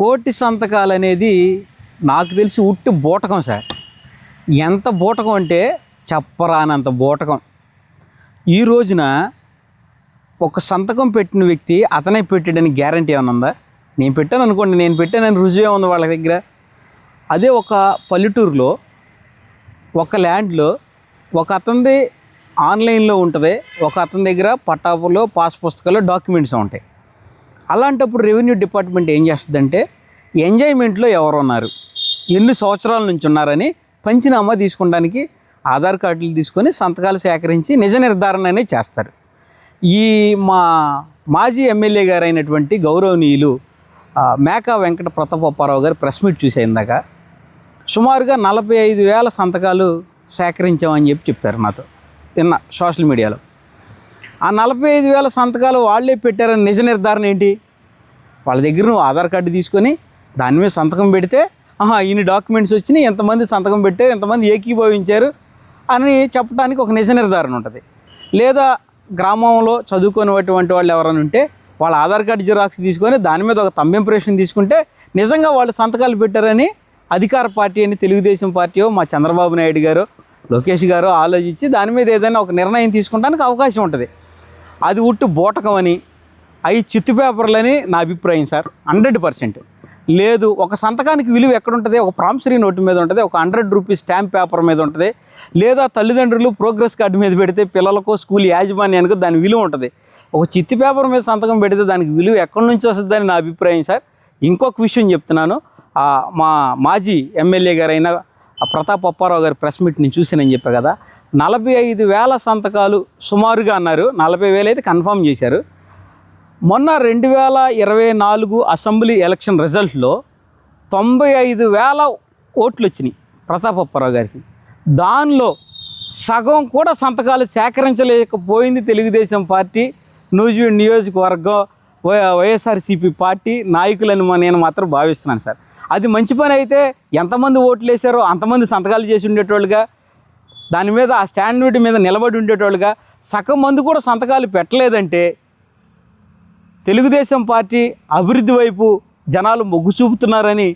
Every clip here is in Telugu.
కోటి సంతకాలు అనేది నాకు తెలిసి ఉట్టి బూటకం సార్. ఎంత బూటకం అంటే చెప్పరానంత బూటకం. ఈ రోజున ఒక సంతకం పెట్టిన వ్యక్తి అతనే పెట్టాడని గ్యారంటీ ఏమైనా ఉందా? నేను పెట్టాను అనుకోండి, నేను పెట్టానని రుజువే ఉంది వాళ్ళ దగ్గర. అదే ఒక పల్లెటూరులో ఒక ల్యాండ్లో ఒక అతనిది ఆన్లైన్లో ఉంటుంది, ఒక అతని దగ్గర పట్టాపులో పాస్ పుస్తకాలు డాక్యుమెంట్స్ ఉంటాయి. అలాంటప్పుడు రెవెన్యూ డిపార్ట్మెంట్ ఏం చేస్తుందంటే ఎంజాయ్మెంట్లో ఎవరు ఉన్నారు, ఎన్ని సంవత్సరాల నుంచి ఉన్నారని పంచనామా తీసుకోవడానికి ఆధార్ కార్డులు తీసుకొని సంతకాలు సేకరించి నిజ నిర్ధారణ అనేది చేస్తారు. ఈ మాజీ ఎమ్మెల్యే గారు అయినటువంటి గౌరవనీయులు మేకా వెంకట ప్రతాపప్పారావు గారు ప్రెస్ మీట్ చూసే ఇందాక సుమారుగా 45,000 సంతకాలు సేకరించామని చెప్పారు నాతో నిన్న సోషల్ మీడియాలో. ఆ 45,000 సంతకాలు వాళ్ళే పెట్టారని నిజ నిర్ధారణ ఏంటి? వాళ్ళ దగ్గర నువ్వు ఆధార్ కార్డు తీసుకొని దాని మీద సంతకం పెడితే ఇన్ని డాక్యుమెంట్స్ వచ్చినాయి, ఎంతమంది సంతకం పెట్టారు, ఎంతమంది ఏకీభవించారు అని చెప్పడానికి ఒక నిజ నిర్ధారణ ఉంటుంది. లేదా గ్రామంలో చదువుకునేటువంటి వాళ్ళు ఎవరైనా ఉంటే వాళ్ళ ఆధార్ కార్డు జిరాక్స్ తీసుకొని దాని మీద ఒక థంబ్ ఇంప్రెషన్ తీసుకుంటే నిజంగా వాళ్ళు సంతకాలు పెట్టారని అధికార పార్టీ అని తెలుగుదేశం పార్టీ మా చంద్రబాబు నాయుడు గారు లోకేష్ గారు ఆలోచించి దాని మీద ఏదైనా ఒక నిర్ణయం తీసుకుంటానికి అవకాశం ఉంటుంది. అది ఉట్టు బూటకం అని అవి చిత్తు పేపర్లని నా అభిప్రాయం సార్. 100% లేదు. ఒక సంతకానికి విలువ ఎక్కడుంటుంది? ఒక ప్రామిసరీ నోటు మీద ఉంటుంది, ఒక 100 రూపీస్ స్టాంప్ పేపర్ మీద ఉంటుంది, లేదా తల్లిదండ్రులు ప్రోగ్రెస్ కార్డు మీద పెడితే పిల్లలకు స్కూల్ యాజమాన్యానికి దాని విలువ ఉంటుంది. ఒక చిత్తు పేపర్ మీద సంతకం పెడితే దానికి విలువ ఎక్కడి నుంచి వస్తుందని నా అభిప్రాయం సార్. ఇంకొక విషయం చెప్తున్నాను. మా మాజీ ఎమ్మెల్యే గారైన ప్రతాపప్పారావు గారి ప్రెస్ మీట్ నేను చూసానని చెప్పా కదా, 45,000 సంతకాలు సుమారుగా అన్నారు. 40,000 అయితే కన్ఫర్మ్ చేశారు. మొన్న 2024 అసెంబ్లీ ఎలక్షన్ రిజల్ట్లో 95,000 ఓట్లు వచ్చినాయి ప్రతాపప్పారావు గారికి. దానిలో సగం కూడా సంతకాలు సేకరించలేకపోయింది తెలుగుదేశం పార్టీ నూజివీడు నియోజకవర్గం వైఎస్ఆర్సీపీ పార్టీ నాయకులని నేను మాత్రం భావిస్తున్నాను సార్. అది మంచి పని అయితే ఎంతమంది ఓట్లు వేశారో అంతమంది సంతకాలు చేసి ఉండేటోళ్ళుగా, దాని మీద ఆ స్టాండర్డ్ మీద నిలబడి ఉండేటోళ్ళుగా సగం మంది కూడా సంతకాలు పెట్టలేదంటే తెలుగుదేశం పార్టీ అభివృద్ధి వైపు జనాలు మొగ్గు చూపుతున్నారని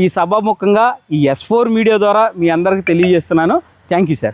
ఈ సభాముఖంగా ఈ S4 మీడియా ద్వారా మీ అందరికీ తెలియజేస్తున్నాను. Thank you sir.